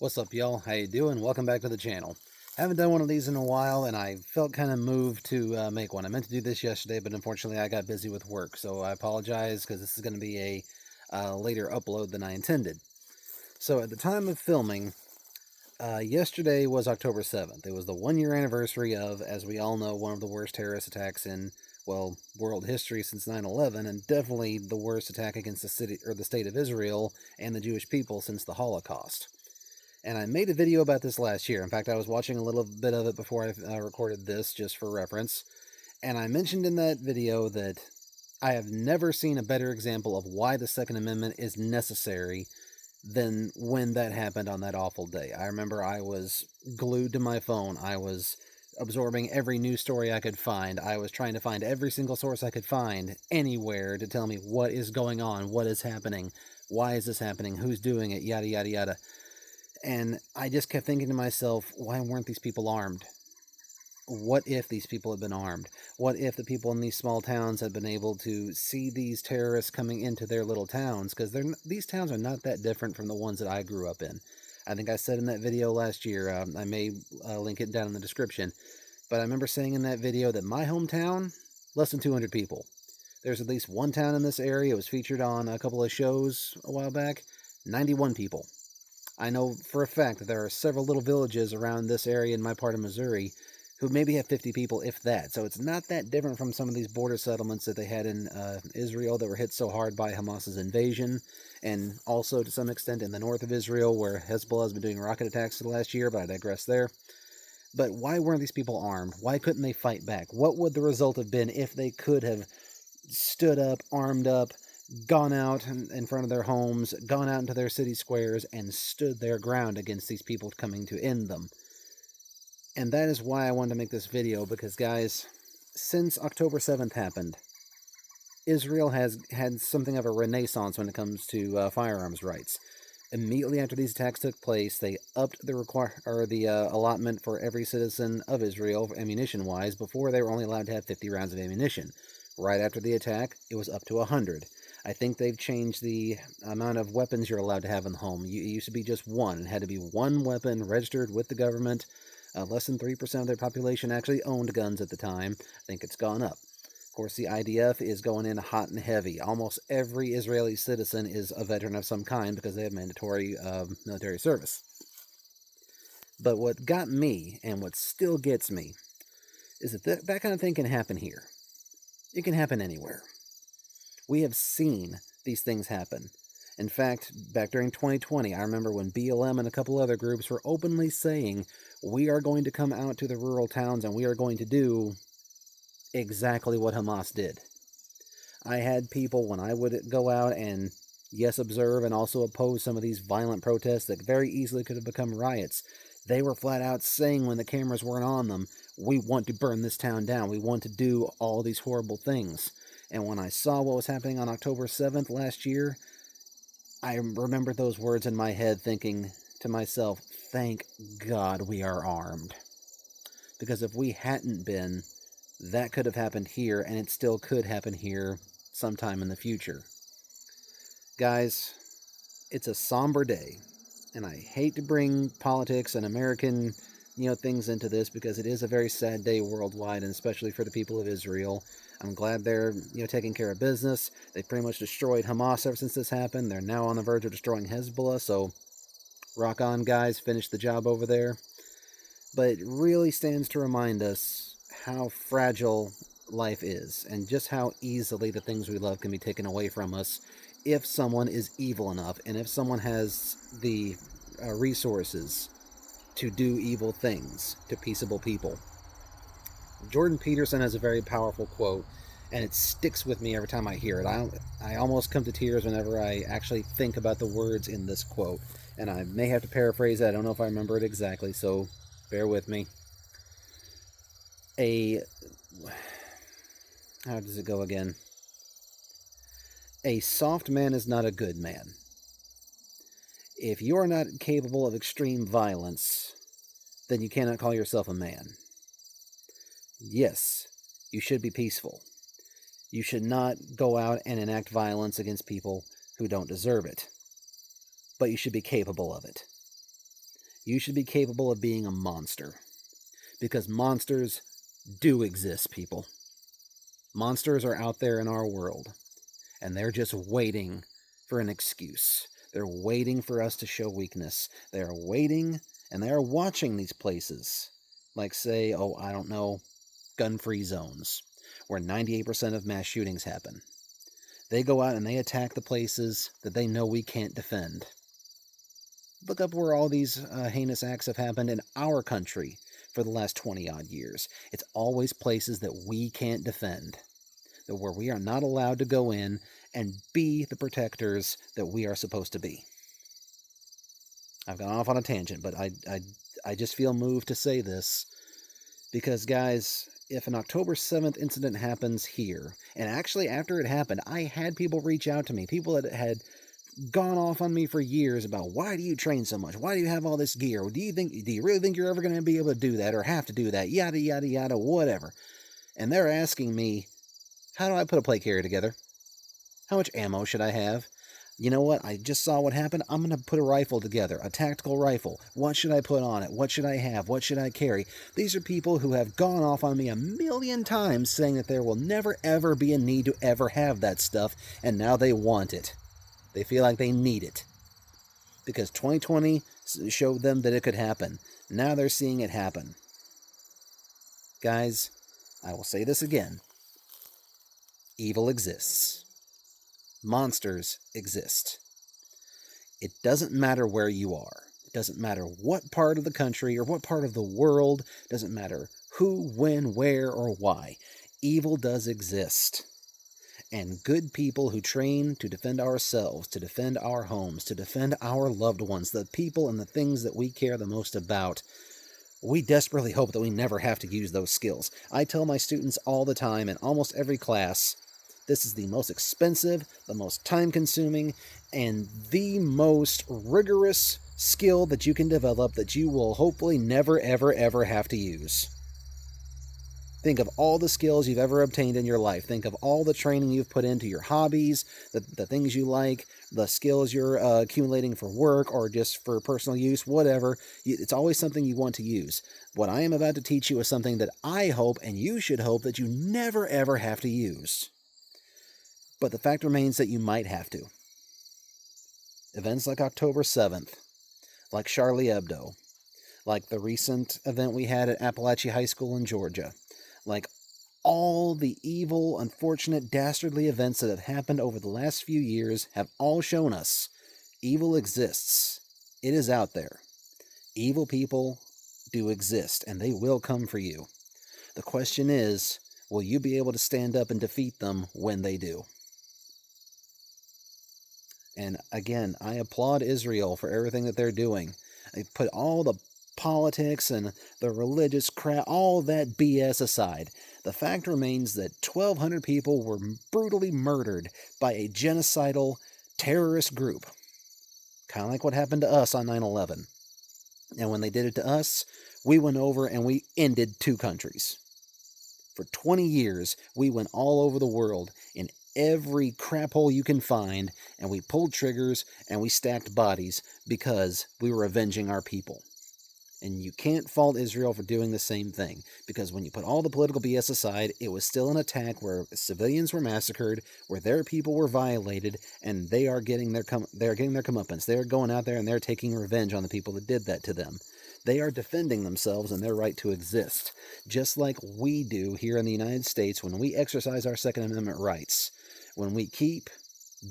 What's up, y'all? How you doing? Welcome back to the channel. Haven't done one of these in a while, and I felt kind of moved to make one. I meant to do this yesterday, but unfortunately I got busy with work, so I apologize because this is going to be a later upload than I intended. So at the time of filming, yesterday was October 7th. It was the 1-year anniversary of, as we all know, one of the worst terrorist attacks in, well, world history since 9/11, and definitely the worst attack against the city or the state of Israel and the Jewish people since the Holocaust. And I made a video about this last year. In fact, I was watching a little bit of it before I recorded this, just for reference. And I mentioned in that video that I have never seen a better example of why the Second Amendment is necessary than when that happened on that awful day. I remember I was glued to my phone. I was absorbing every news story I could find. I was trying to find every single source I could find anywhere to tell me what is going on, what is happening, why is this happening, who's doing it, yada, yada, yada. And I just kept thinking to myself, why weren't these people armed? What if these people had been armed? What if the people in these small towns had been able to see these terrorists coming into their little towns? Because these towns are not that different from the ones that I grew up in. I think I said in that video last year, I may link it down in the description, but I remember saying in that video that my hometown, less than 200 people. There's at least one town in this area. It was featured on a couple of shows a while back. 91 people. I know for a fact that there are several little villages around this area in my part of Missouri who maybe have 50 people, if that. So it's not that different from some of these border settlements that they had in Israel that were hit so hard by Hamas's invasion, and also to some extent in the north of Israel where Hezbollah has been doing rocket attacks for the last year, but I digress there. But why weren't these people armed? Why couldn't they fight back? What would the result have been if they could have stood up, armed up, gone out in front of their homes, gone out into their city squares, and stood their ground against these people coming to end them? And that is why I wanted to make this video, because, guys, since October 7th happened, Israel has had something of a renaissance when it comes to firearms rights. Immediately after these attacks took place, they upped the allotment for every citizen of Israel, ammunition-wise. Before, they were only allowed to have 50 rounds of ammunition. Right after the attack, it was up to 100. I think they've changed the amount of weapons you're allowed to have in the home. It used to be just one. It had to be one weapon registered with the government. Less than 3% of their population actually owned guns at the time. I think it's gone up. Of course, the IDF is going in hot and heavy. Almost every Israeli citizen is a veteran of some kind because they have mandatory military service. But what got me, and what still gets me, is that that kind of thing can happen here. It can happen anywhere. We have seen these things happen. In fact, back during 2020, I remember when BLM and a couple other groups were openly saying, we are going to come out to the rural towns and we are going to do exactly what Hamas did. I had people, when I would go out and, yes, observe and also oppose some of these violent protests that very easily could have become riots, they were flat out saying when the cameras weren't on them, we want to burn this town down. We want to do all these horrible things. And when I saw what was happening on October 7th last year, I remembered those words in my head thinking to myself, thank God we are armed. Because if we hadn't been, that could have happened here, and it still could happen here sometime in the future. Guys, it's a somber day, and I hate to bring politics and American, things into this, because it is a very sad day worldwide, and especially for the people of Israel. I'm glad they're, taking care of business. They've pretty much destroyed Hamas ever since this happened. They're now on the verge of destroying Hezbollah, so rock on, guys. Finish the job over there. But it really stands to remind us how fragile life is, and just how easily the things we love can be taken away from us if someone is evil enough, and if someone has the resources to do evil things to peaceable people. Jordan Peterson has a very powerful quote, and it sticks with me every time I hear it. I almost come to tears whenever I actually think about the words in this quote, and I may have to paraphrase it. I don't know if I remember it exactly, so bear with me. How does it go again? A soft man is not a good man. If you are not capable of extreme violence, then you cannot call yourself a man. Yes, you should be peaceful. You should not go out and enact violence against people who don't deserve it. But you should be capable of it. you should be capable of being a monster. Because monsters do exist, people. Monsters are out there in our world, and they're just waiting for an excuse. They're waiting for us to show weakness. They are waiting, and they are watching these places. Like, say, I don't know, gun-free zones, where 98% of mass shootings happen. They go out and they attack the places that they know we can't defend. Look up where all these heinous acts have happened in our country for the last 20-odd years. It's always places that we can't defend, where we are not allowed to go in and be the protectors that we are supposed to be. I've gone off on a tangent, but I just feel moved to say this because, guys, if an October 7th incident happens here, and actually after it happened, I had people reach out to me, people that had gone off on me for years about, why do you train so much? Why do you have all this gear? Do you really think you're ever going to be able to do that or have to do that? Yada, yada, yada, whatever. And they're asking me, how do I put a plate carrier together? How much ammo should I have? You know what? I just saw what happened. I'm going to put a rifle together, a tactical rifle. What should I put on it? What should I have? What should I carry? These are people who have gone off on me a million times saying that there will never, ever be a need to ever have that stuff, and now they want it. They feel like they need it. Because 2020 showed them that it could happen. Now they're seeing it happen. Guys, I will say this again. Evil exists. Monsters exist. It doesn't matter where you are. It doesn't matter what part of the country or what part of the world. It doesn't matter who, when, where, or why. Evil does exist. And good people who train to defend ourselves, to defend our homes, to defend our loved ones, the people and the things that we care the most about, we desperately hope that we never have to use those skills. I tell my students all the time in almost every class, this is the most expensive, the most time-consuming, and the most rigorous skill that you can develop that you will hopefully never, ever, ever have to use. Think of all the skills you've ever obtained in your life. Think of all the training you've put into your hobbies, the things you like, the skills you're accumulating for work or just for personal use, whatever. It's always something you want to use. What I am about to teach you is something that I hope, and you should hope, that you never, ever have to use. But the fact remains that you might have to. Events like October 7th, like Charlie Hebdo, like the recent event we had at Appalachia High School in Georgia, like all the evil, unfortunate, dastardly events that have happened over the last few years have all shown us evil exists. It is out there. Evil people do exist, and they will come for you. The question is, will you be able to stand up and defeat them when they do? And again, I applaud Israel for everything that they're doing. They put all the politics and the religious crap, all that BS aside. The fact remains that 1,200 people were brutally murdered by a genocidal terrorist group. Kind of like what happened to us on 9/11. And when they did it to us, we went over and we ended 2 countries. For 20 years, we went all over the world in every crap hole you can find, and we pulled triggers and we stacked bodies because we were avenging our people. And you can't fault Israel for doing the same thing, because when you put all the political BS aside, it was still an attack where civilians were massacred, where their people were violated, and they are getting their comeuppance. They are going out there and they're taking revenge on the people that did that to them. They are defending themselves and their right to exist, just like we do here in the United States when we exercise our Second Amendment rights, when we keep,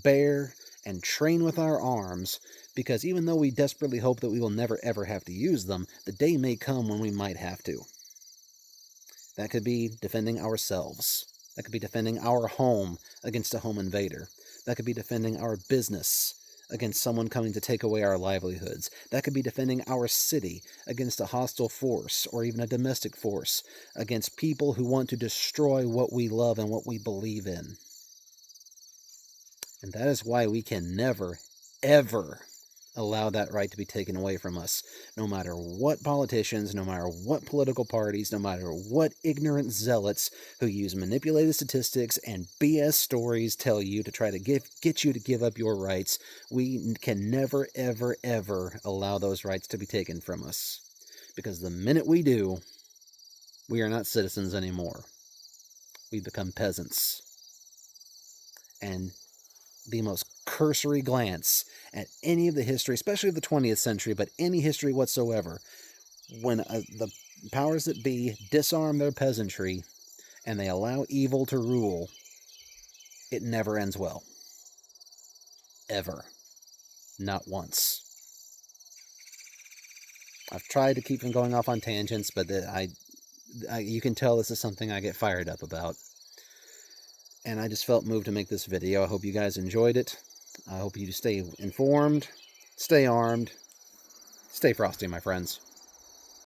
bear, and train with our arms, because even though we desperately hope that we will never ever have to use them, the day may come when we might have to. That could be defending ourselves. That could be defending our home against a home invader. That could be defending our business against someone coming to take away our livelihoods. That could be defending our city against a hostile force or even a domestic force, against people who want to destroy what we love and what we believe in. And that is why we can never, ever allow that right to be taken away from us. No matter what politicians, no matter what political parties, no matter what ignorant zealots who use manipulated statistics and BS stories tell you to try to get you to give up your rights, we can never, ever, ever allow those rights to be taken from us. Because the minute we do, we are not citizens anymore. We become peasants. And the most cursory glance at any of the history, especially of the 20th century, but any history whatsoever, when the powers that be disarm their peasantry and they allow evil to rule, it never ends well. Ever. Not once. I've tried to keep from going off on tangents, but you can tell this is something I get fired up about. And I just felt moved to make this video. I hope you guys enjoyed it. I hope you stay informed, stay armed, stay frosty, my friends.